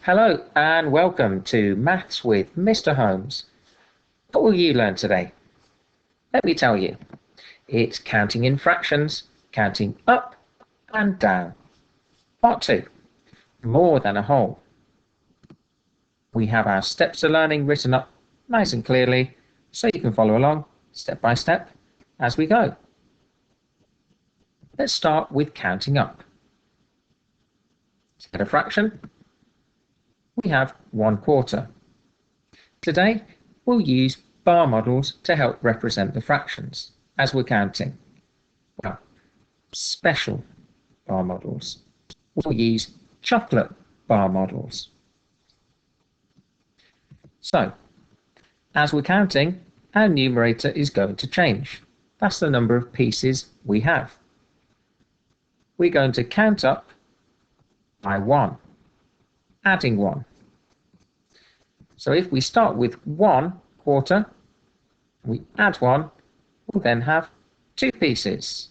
Hello and welcome to Maths with Mr. Holmes. What will you learn today? Let me tell you. It's counting in fractions, counting up and down. Part 2. More than a whole. We have our steps to learning written up nice and clearly so you can follow along step by step as we go. Let's start with counting up. To get a fraction, we have 1/4. Today, we'll use bar models to help represent the fractions as we're counting. Well, special bar models. We'll use chocolate bar models. So, as we're counting, our numerator is going to change. That's the number of pieces we have. We're going to count up by 1. Adding 1. So if we start with 1/4, we add 1, we'll then have 2 pieces.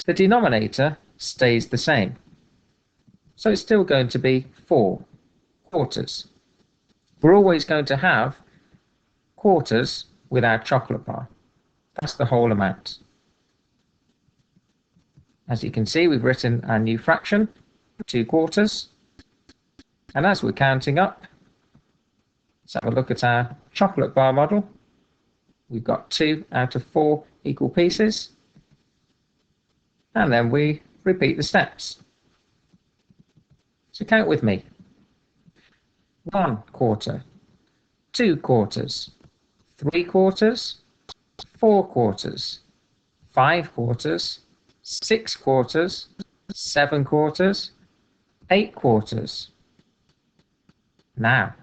The denominator stays the same, so it's still going to be 4/4. We're always going to have quarters with our chocolate bar. That's the whole amount. As you can see, we've written our new fraction, 2/4. And as we're counting up, let's have a look at our chocolate bar model. We've got 2 out of 4 equal pieces. And then we repeat the steps. So count with me. 1/4, 2/4, 3/4, 4/4, 5/4, 6/4, 7/4, 8/4. Now,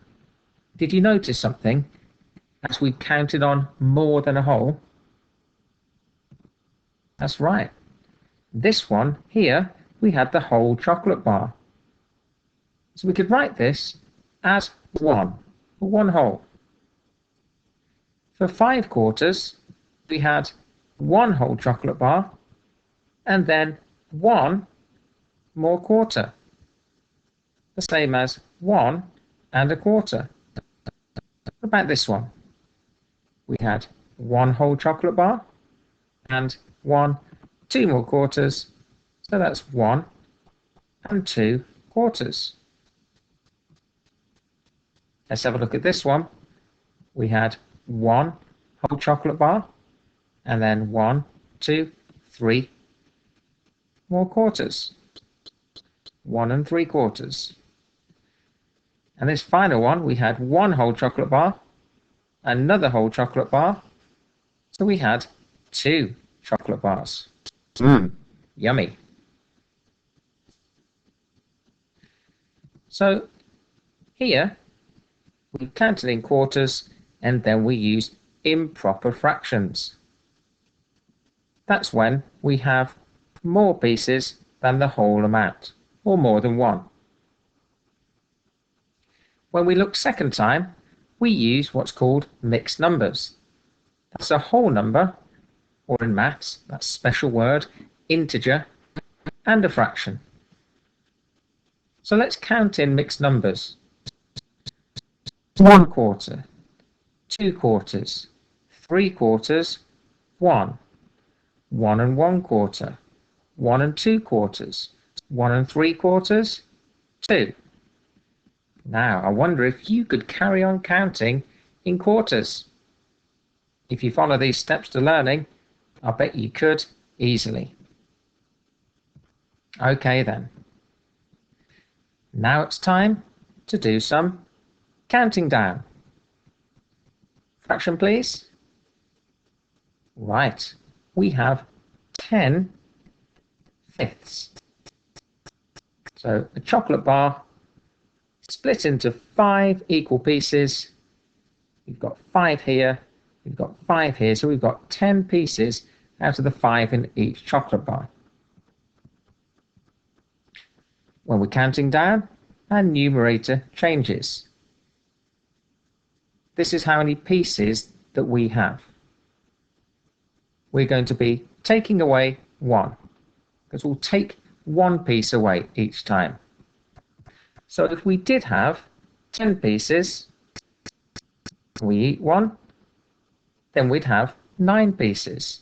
did you notice something as we counted on more than a whole? That's right. This one here, we had the whole chocolate bar. So we could write this as 1 whole. For 5/4, we had 1 whole chocolate bar and then 1 more quarter. The same as 1 1/4. What about this one? We had 1 whole chocolate bar and 2 more quarters. So that's 1 2/4. Let's have a look at this one. We had 1 whole chocolate bar and then 1, 2, 3 more quarters. 1 3/4. And this final one, we had 1 whole chocolate bar, another whole chocolate bar, so we had 2 chocolate bars. Yummy. So here, we counted in quarters and then we used improper fractions. That's when we have more pieces than the whole amount, or more than 1. When we look second time, we use what's called mixed numbers. That's a whole number, or in maths, that special word, integer, and a fraction. So let's count in mixed numbers. 1/4, 2/4, 3/4, 1, 1 1/4, 1 2/4, 1 3/4, 2. Now, I wonder if you could carry on counting in quarters. If you follow these steps to learning, I bet you could easily. Okay then. Now it's time to do some counting down. Fraction, please. Right, we have 10/5. So a chocolate bar split into 5 equal pieces. We've got 5 here, we've got 5 here, so we've got 10 pieces out of the 5 in each chocolate bar. When we're counting down, our numerator changes. This is how many pieces that we have. We're going to be taking away 1, because we'll take 1 piece away each time. So if we did have 10 pieces, we eat one, then we'd have 9 pieces.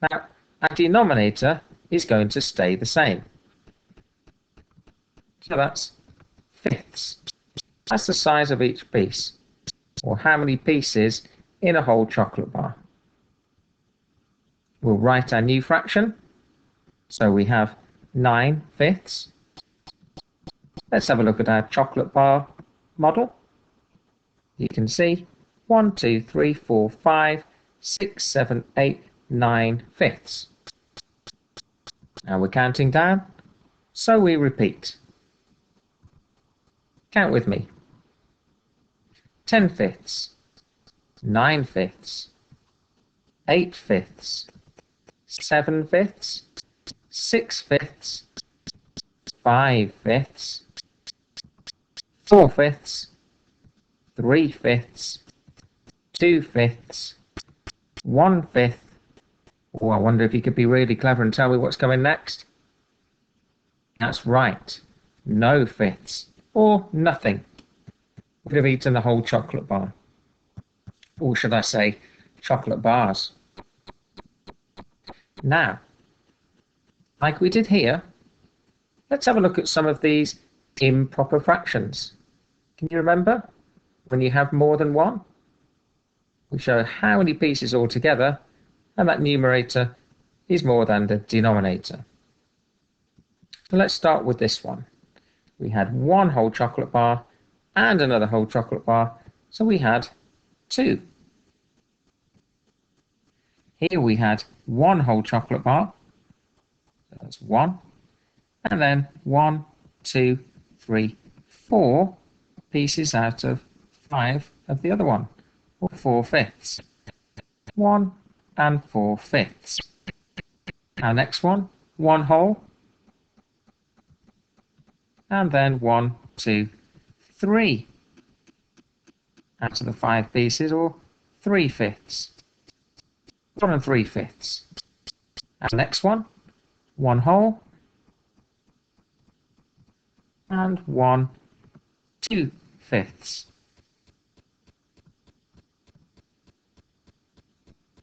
Now, our denominator is going to stay the same. So that's fifths. That's the size of each piece, or how many pieces in a whole chocolate bar. We'll write our new fraction. So we have 9 fifths. Let's have a look at our chocolate bar model. You can see 1, 2, 3, 4, 5, 6, 7, 8, 9 fifths. Now we're counting down, so we repeat. Count with me. 10 fifths, 9 fifths, 8 fifths, 7 fifths, 6 fifths, 5 fifths, 4 fifths, 3 fifths, 2 fifths, 1 fifth. Oh, I wonder if you could be really clever and tell me what's coming next. That's right, no fifths, or nothing. Would have eaten the whole chocolate bar. Or should I say, chocolate bars. Now, like we did here, let's have a look at some of these improper fractions. Can you remember when you have more than one? We show how many pieces altogether, and that numerator is more than the denominator. So let's start with this one. We had one whole chocolate bar and another whole chocolate bar, so we had 2. Here we had one whole chocolate bar, so that's 1, and then 1, 2, 3, 4 pieces out of 5 of the other one, or 4 fifths. 1 and 4 fifths. Our next one, 1 whole, and then 1, 2, 3 out of the 5 pieces, or 3 fifths. 1 and 3 fifths. Our next one, 1 whole, and 1, 2 fifths.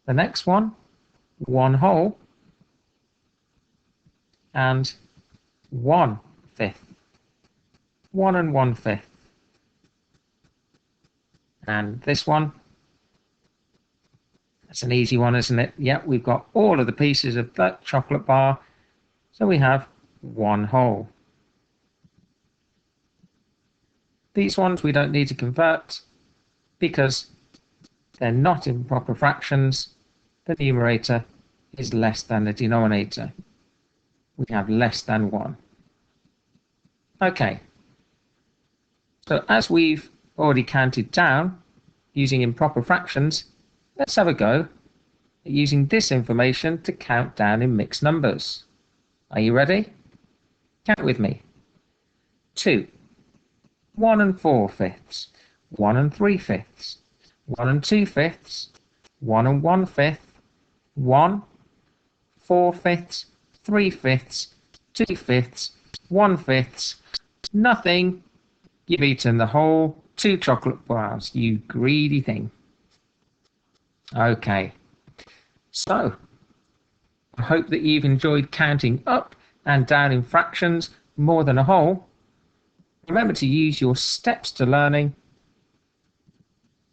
The next one, 1 whole, and 1 fifth. 1 and 1 fifth. And this one, that's an easy one, isn't it? Yep, we've got all of the pieces of that chocolate bar, so we have 1 whole. These ones we don't need to convert because they're not improper fractions. The numerator is less than the denominator. We have less than 1. Okay, so as we've already counted down using improper fractions, let's have a go at using this information to count down in mixed numbers. Are you ready? Count with me. 2, 1 and 4 fifths, 1 and 3 fifths, 1 and 2 fifths, 1 and 1 fifth, 1, 4 fifths, 3 fifths, 2 fifths, 1 fifths, nothing. You've eaten the whole 2 chocolate bars, you greedy thing. Okay, so I hope that you've enjoyed counting up and down in fractions more than a whole. Remember to use your steps to learning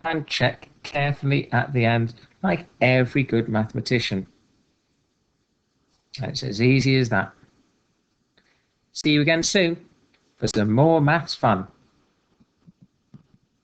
and check carefully at the end, like every good mathematician. It's as easy as that. See you again soon for some more maths fun.